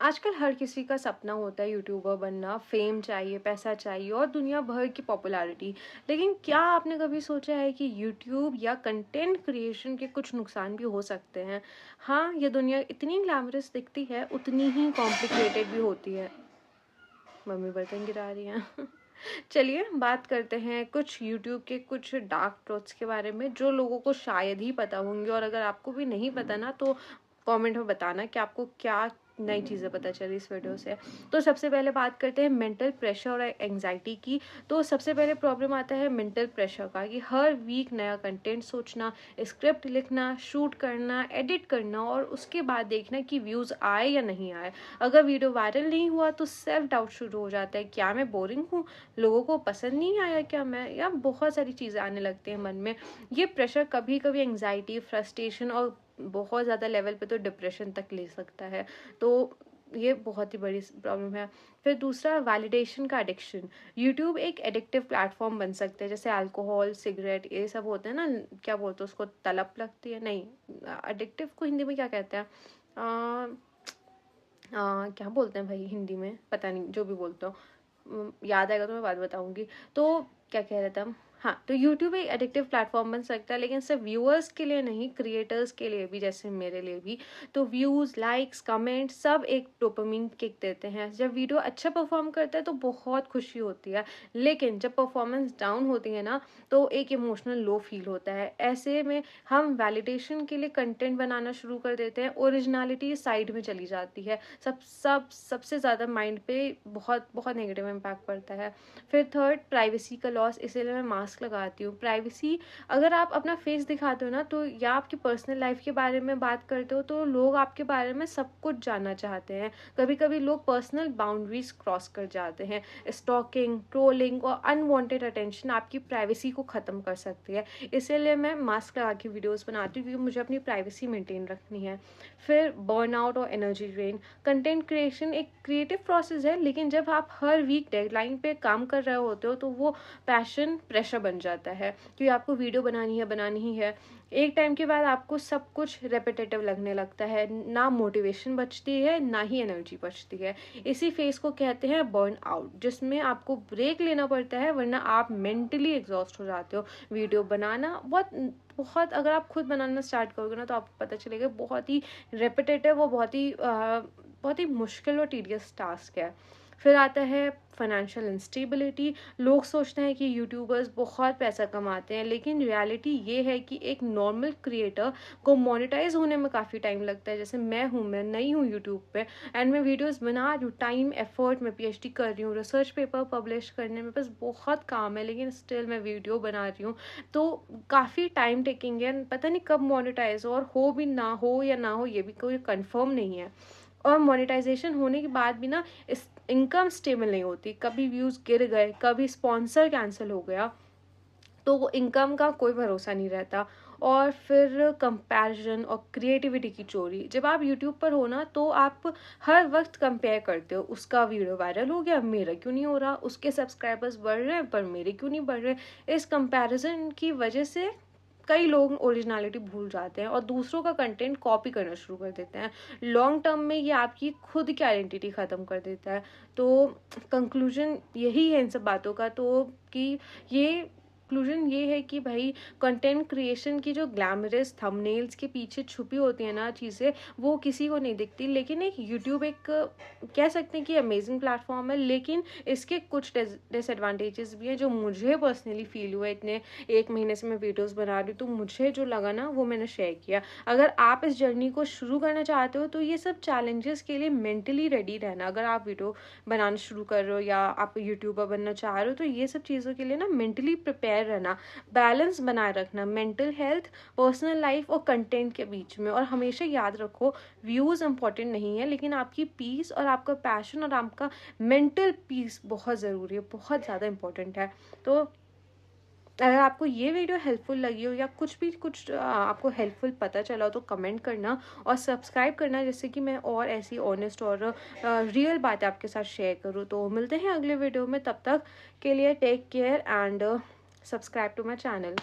आजकल हर किसी का सपना होता है यूट्यूबर बनना, फेम चाहिए, पैसा चाहिए और दुनिया भर की पॉपुलैरिटी। लेकिन क्या आपने कभी सोचा है कि यूट्यूब या कंटेंट क्रिएशन के कुछ नुकसान भी हो सकते हैं? हाँ, ये दुनिया इतनी ग्लैमरस दिखती है, उतनी ही कॉम्प्लिकेटेड भी होती है। मम्मी बर्तन गिरा रही हैं। चलिए बात करते हैं कुछ यूट्यूब के कुछ डार्क ट्रूथ्स के बारे में जो लोगों को शायद ही पता होंगे, और अगर आपको भी नहीं पता ना तो कमेंट में बताना कि आपको क्या नई चीज़ें पता चली इस वीडियो से। तो सबसे पहले बात करते हैं मेंटल प्रेशर और एंजाइटी की। तो सबसे पहले प्रॉब्लम आता है मेंटल प्रेशर का, कि हर वीक नया कंटेंट सोचना, स्क्रिप्ट लिखना, शूट करना, एडिट करना और उसके बाद देखना कि व्यूज़ आए या नहीं आए। अगर वीडियो वायरल नहीं हुआ तो सेल्फ डाउट शुरू हो जाता है, क्या मैं बोरिंग हूँ, लोगों को पसंद नहीं आया क्या मैं, या बहुत सारी चीज़ें आने लगती हैं मन में। ये प्रेशर कभी कभी एंग्जाइटी, फ्रस्ट्रेशन और बहुत ज़्यादा लेवल पे तो डिप्रेशन तक ले सकता है। तो ये बहुत ही बड़ी प्रॉब्लम है। फिर दूसरा, वैलिडेशन का एडिक्शन। यूट्यूब एक एडिक्टिव प्लेटफॉर्म बन सकते हैं, जैसे अल्कोहल, सिगरेट, ये सब होते हैं ना, क्या बोलते हैं उसको, तलब लगती है नहीं, एडिक्टिव को हिंदी में क्या कहते हैं, क्या बोलते हैं भाई हिंदी में, पता नहीं, जो भी बोलते हो, याद आएगा तो मैं बात बताऊंगी। तो क्या कह रहे थे हम, हाँ, तो यूट्यूब एक एडिक्टिव प्लेटफॉर्म बन सकता है, लेकिन सिर्फ व्यूअर्स के लिए नहीं, क्रिएटर्स के लिए भी, जैसे मेरे लिए भी। तो व्यूज, लाइक्स, कमेंट सब एक डोपामिन किक देते हैं। जब वीडियो अच्छा परफॉर्म करता है तो बहुत खुशी होती है, लेकिन जब परफॉर्मेंस डाउन होती है ना तो एक इमोशनल लो फील होता है। ऐसे में हम वैलिडेशन के लिए कंटेंट बनाना शुरू कर देते हैं, ओरिजिनलिटी साइड में चली जाती है। सबसे ज़्यादा माइंड पे बहुत बहुत नेगेटिव इम्पैक्ट पड़ता है। फिर थर्ड, प्राइवेसी का लॉस, इसीलिए मैं मास्क लगाती हूँ। प्राइवेसी, अगर आप अपना फेस दिखाते हो ना तो, या आपकी पर्सनल लाइफ के बारे में बात करते हो, तो लोग आपके बारे में सब कुछ जानना चाहते हैं। कभी कभी लोग पर्सनल बाउंड्रीज क्रॉस कर जाते हैं। स्टॉकिंग, ट्रोलिंग और अनवांटेड अटेंशन आपकी प्राइवेसी को ख़त्म कर सकती है। इसीलिए मैं मास्क लगा के वीडियोज़ बनाती हूँ, क्योंकि मुझे अपनी प्राइवेसी मेंटेन रखनी है। फिर बर्नआउट और एनर्जी ड्रेन। कंटेंट क्रिएशन एक क्रिएटिव प्रोसेस है, लेकिन जब आप हर वीक डेडलाइन पे काम कर रहे होते हो तो वो पैशन प्रेशर बन जाता है, क्योंकि आपको वीडियो बनानी ही है। एक टाइम के बाद आपको सब कुछ रेपिटेटिव लगने लगता है, ना मोटिवेशन बचती है ना ही एनर्जी बचती है। इसी फेज को कहते हैं बर्न आउट, जिसमें आपको ब्रेक लेना पड़ता है, वरना आप मेंटली एग्जॉस्ट हो जाते हो। वीडियो बनाना बहुत बहुत, अगर आप खुद बनाना स्टार्ट करोगे ना तो आपको पता चलेगा बहुत ही रेपिटेटिव और बहुत ही मुश्किल और टीडियस टास्क है। फिर आता है फाइनेंशियल इंस्टेबिलिटी। लोग सोचते हैं कि यूट्यूबर्स बहुत पैसा कमाते हैं, लेकिन रियलिटी ये है कि एक नॉर्मल क्रिएटर को मोनेटाइज होने में काफ़ी टाइम लगता है। जैसे मैं नई हूँ यूट्यूब पे, एंड मैं वीडियोस बना रही हूँ, टाइम एफर्ट, मैं पीएचडी कर रही हूँ, रिसर्च पेपर पब्लिश करने में बस बहुत काम है, लेकिन स्टिल मैं वीडियो बना रही हूँ। तो काफ़ी टाइम टेकिंग है, पता नहीं कब मोनेटाइज हो भी ना हो या ना हो, ये भी कोई कंफर्म नहीं है। और मोनेटाइजेशन होने के बाद भी ना इस इनकम स्टेबल नहीं होती, कभी व्यूज़ गिर गए, कभी स्पॉन्सर कैंसिल हो गया, तो वो इनकम का कोई भरोसा नहीं रहता। और फिर कंपैरिजन और क्रिएटिविटी की चोरी। जब आप यूट्यूब पर हो ना तो आप हर वक्त कंपेयर करते हो, उसका वीडियो वायरल हो गया, मेरा क्यों नहीं हो रहा, उसके सब्सक्राइबर्स बढ़ रहे हैं पर मेरे क्यों नहीं बढ़ रहे। इस कंपैरिजन की वजह से कई लोग ओरिजिनलिटी भूल जाते हैं और दूसरों का कंटेंट कॉपी करना शुरू कर देते हैं। लॉन्ग टर्म में ये आपकी खुद की आइडेंटिटी ख़त्म कर देता है। तो कंक्लूजन यही है इन सब बातों का, तो कि ये कंक्लूजन ये है कि भाई, कंटेंट क्रिएशन की जो ग्लैमरस थंबनेल्स के पीछे छुपी होती है ना चीज़ें, वो किसी को नहीं दिखती। लेकिन एक यूट्यूब एक कह सकते हैं कि अमेजिंग प्लेटफॉर्म है, लेकिन इसके कुछ डिसएडवांटेजेस भी हैं जो मुझे पर्सनली फील हुआ। इतने एक महीने से मैं वीडियोस बना रही हूँ, तो मुझे जो लगा ना वो मैंने शेयर किया। अगर आप इस जर्नी को शुरू करना चाहते हो तो ये सब चैलेंजेस के लिए मेंटली रेडी रहना। अगर आप वीडियो बनाना शुरू कर रहे हो या आप यूट्यूबर बनना चाह रहे हो तो ये सब चीज़ों के लिए ना मेंटली प्रिपेयर रहना, बैलेंस बनाए रखना मेंटल हेल्थ, पर्सनल लाइफ और कंटेंट के बीच में। और हमेशा याद रखो, व्यूज़ इंपॉर्टेंट नहीं है, लेकिन आपकी पीस और आपका पैशन और आपका मेंटल पीस बहुत ज़रूरी है, बहुत ज़्यादा इंपॉर्टेंट है। तो अगर आपको ये वीडियो हेल्पफुल लगी हो या कुछ आपको हेल्पफुल पता चला हो तो कमेंट करना और सब्सक्राइब करना, जिससे कि मैं और ऐसी ऑनेस्ट और रियल बातें आपके साथ शेयर करूँ। तो मिलते हैं अगले वीडियो में, तब तक के लिए take care and subscribe to my channel.